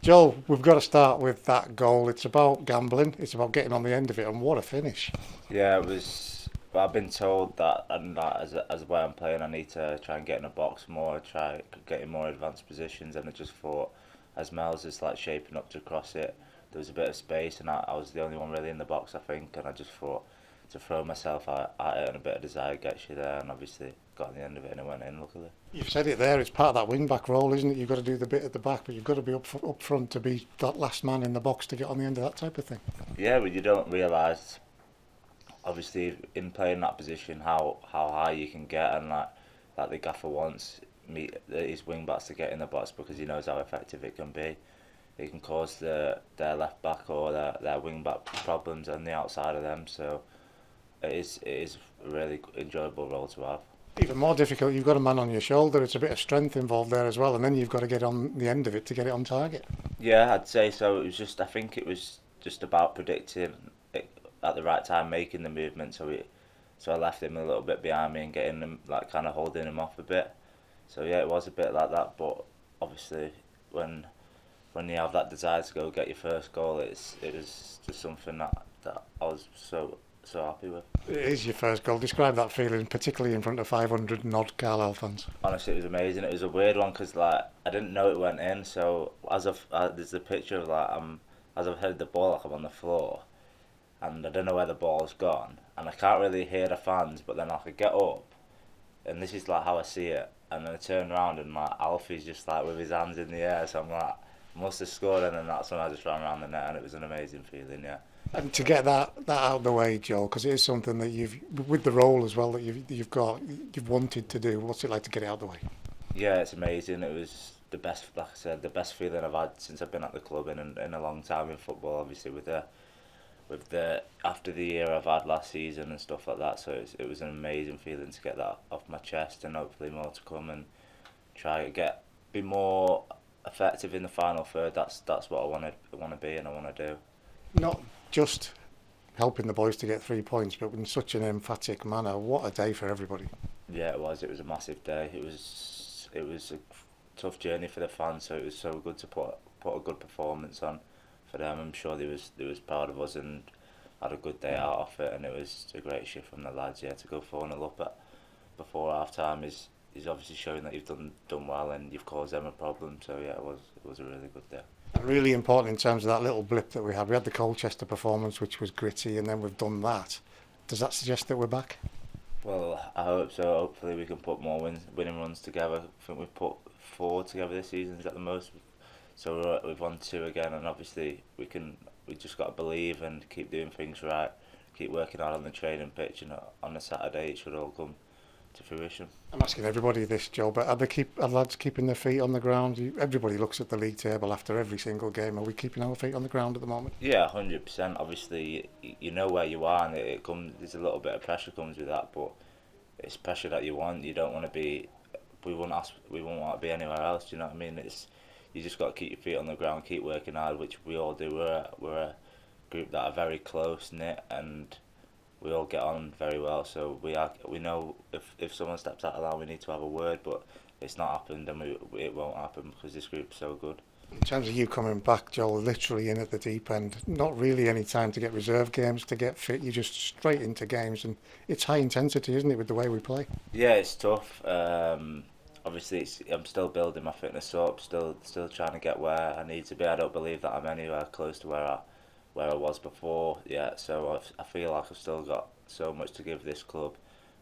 Joel, we've got to start with that goal. It's about gambling. It's about getting on the end of it, and what a finish! Yeah, it was. I've been told that, and that as the way I'm playing, I need to try and get in a box more, try getting more advanced positions. And I just thought, as Mel's is like shaping up to cross it, there was a bit of space, and I was the only one really in the box, I think. And I just thought to throw myself at it, and a bit of desire gets you there. And obviously got on the end of it, and it went in. Luckily. You've said it there. It's part of that wing back role, isn't it? You've got to do the bit at the back, but you've got to be up front to be that last man in the box to get on the end of that type of thing. Yeah, but you don't realise, obviously, in playing that position, how high you can get, and like the gaffer wants his wing backs to get in the box because he knows how effective it can be. It can cause their left back or their wing back problems on the outside of them. So it is a really enjoyable role to have. Even more difficult, you've got a man on your shoulder. It's a bit of strength involved there as well, and then you've got to get on the end of it to get it on target. Yeah, I'd say so. It was just, I think it was just about predicting it at the right time, making the movement. So I left him a little bit behind me and getting him, like, kind of holding him off a bit. So yeah, it was a bit like that. But obviously, when when you have that desire to go get your first goal, it was just something that I was so happy with. It is your first goal. Describe that feeling, particularly in front of 500 and odd Carlisle fans. Honestly, it was amazing. It was a weird one because like I didn't know it went in. So there's a picture of like as I've headed the ball, like I'm on the floor, and I don't know where the ball's gone, and I can't really hear the fans. But then I could get up, and this is like how I see it, and then I turn around and like Alfie's just like with his hands in the air. So I'm like, must have scored, and then that's when I just ran around the net, and it was an amazing feeling. Yeah. And to get that out of the way, Joel, because it is something that you've, with the role as well that you've wanted to do. What's it like to get it out of the way? Yeah, it's amazing. It was the best, like I said, the best feeling I've had since I've been at the club in a long time in football. Obviously, with the after the year I've had last season and stuff like that. So it was an amazing feeling to get that off my chest, and hopefully more to come, and try to be more effective in the final third. That's what I want to be, and I want to do. Not just helping the boys to get 3 points, but in such an emphatic manner. What a day for everybody. Yeah, it was. It was a massive day. It was a tough journey for the fans. So it was so good to put a good performance on for them. I'm sure they was proud of us and had a good day out of it. And it was a great shift from the lads. Yeah, to go 4-0 up before half time is obviously showing that you've done well and you've caused them a problem. So yeah, it was a really good day. And really important in terms of that little blip that we had. We had the Colchester performance, which was gritty, and then we've done that. Does that suggest that we're back? Well, I hope so. Hopefully, we can put more winning runs together. I think we've put four together this season. Is that the most? So we've won two again, and obviously we can. We just got to believe and keep doing things right. Keep working hard on the training pitch, and on the Saturday it should all come to fruition. I'm asking everybody this, Joe, but are lads keeping their feet on the ground? Everybody looks at the league table after every single game. Are we keeping our feet on the ground at the moment? Yeah, 100%. Obviously, you know where you are, and it comes. There's a little bit of pressure comes with that, but it's pressure that you want. You don't want to be. We won't ask. We won't want to be anywhere else. Do you know what I mean? It's you just got to keep your feet on the ground, keep working hard, which we all do. We're a group that are very close knit, and we all get on very well. So we know if someone steps out of line, we need to have a word, but it's not happened, and it won't happen because this group's so good. In terms of you coming back, Joel, literally in at the deep end, not really any time to get reserve games, to get fit, you're just straight into games, and it's high intensity, isn't it, with the way we play? Yeah, it's tough. Obviously, I'm still building my fitness up, still trying to get where I need to be. I don't believe that I'm anywhere close to where I was before. Yeah, so I feel like I've still got so much to give this club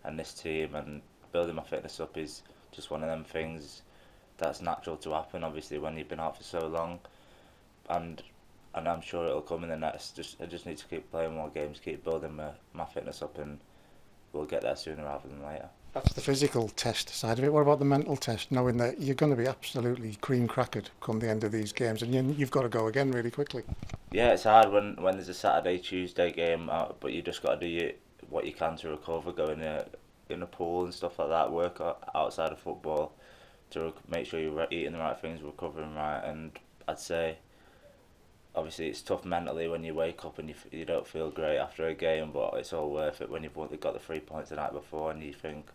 and this team, and building my fitness up is just one of them things that's natural to happen. Obviously, when you've been out for so long, and and I'm sure it'll come in the next. I just need to keep playing more games, keep building my fitness up, and we'll get there sooner rather than later. That's the physical test side of it. What about the mental test, knowing that you're going to be absolutely cream crackered come the end of these games, and you've got to go again really quickly? Yeah, it's hard when there's a Saturday, Tuesday game, but you just got to do what you can to recover, go in a pool and stuff like that, work outside of football to make sure you're eating the right things, recovering right, and I'd say obviously it's tough mentally when you wake up and you don't feel great after a game, but it's all worth it when you've got the 3 points the night before and you think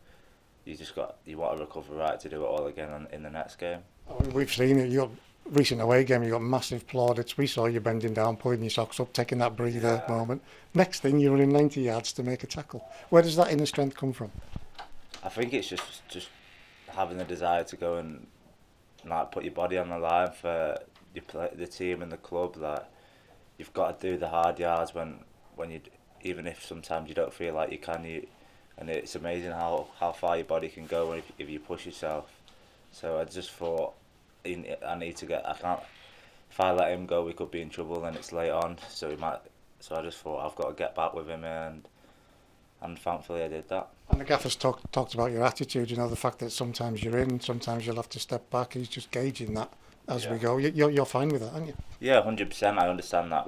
you want to recover right to do it all again in the next game. I mean, we've seen it. recent away game, you got massive plaudits. We saw you bending down, pulling your socks up, taking that breather Yeah. moment. Next thing, you're running 90 yards to make a tackle. Where does that inner strength come from? I think it's just having the desire to go and like put your body on the line for the team and the club. Like you've got to do the hard yards when you even if sometimes you don't feel like you can. And it's amazing how far your body can go if you push yourself. So I just thought I need to get. I can't. If I let him go, we could be in trouble. Then it's late on, so he might. So I just thought I've got to get back with him, and thankfully I did that. And the gaffer's talked about your attitude, the fact that sometimes you're in, sometimes you'll have to step back. He's just gauging that as we Yeah. go. You're fine with that, aren't you? Yeah, 100%. I understand that.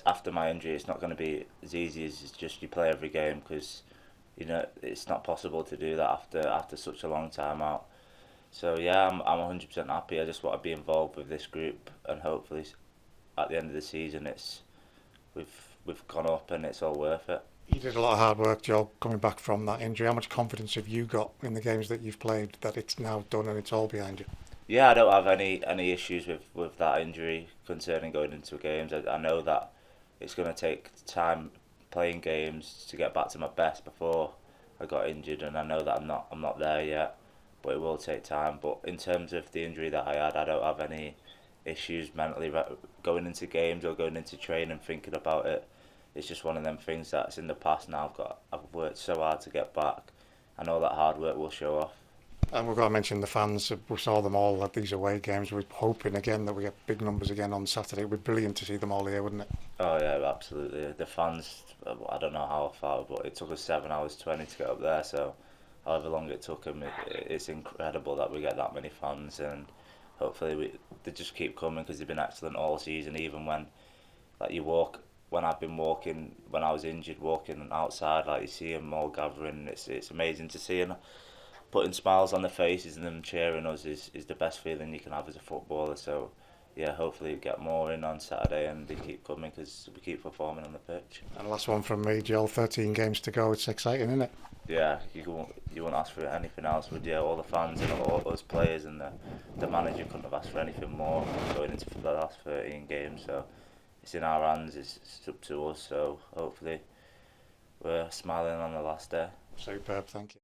After my injury, it's not going to be as easy as just you play every game because it's not possible to do that after such a long time out. So yeah, I'm 100% happy. I just want to be involved with this group, and hopefully, at the end of the season, we've gone up and it's all worth it. You did a lot of hard work, Joe, coming back from that injury. How much confidence have you got in the games that you've played that it's now done and it's all behind you? Yeah, I don't have any issues with that injury concerning going into games. I know that it's going to take time playing games to get back to my best before I got injured, and I know that I'm not there yet, but it will take time. But in terms of the injury that I had, I don't have any issues mentally going into games or going into training thinking about it. It's just one of them things that's in the past now. I've worked so hard to get back. I know that hard work will show off. And we've got to mention the fans. We saw them all at these away games. We're hoping again that we get big numbers again on Saturday. It would be brilliant to see them all here, wouldn't it? Oh yeah, absolutely. The fans, I don't know how far, but it took us 7 hours 20 to get up there. So, however long it took them, it's incredible that we get that many fans, and hopefully they just keep coming because they've been excellent all season. Even like you walk, when I've been walking, when I was injured, walking outside, like you see them all gathering. It's amazing to see, and putting smiles on their faces and them cheering us is the best feeling you can have as a footballer. So yeah, hopefully we get more in on Saturday and they keep coming because we keep performing on the pitch. And last one from me, Joel. 13 games to go. It's exciting, isn't it? Yeah, you won't ask for anything else, would you? All the fans and all those players and the manager couldn't have asked for anything more going into the last 13 games. So it's in our hands. It's up to us. So hopefully we're smiling on the last day. Superb. Thank you.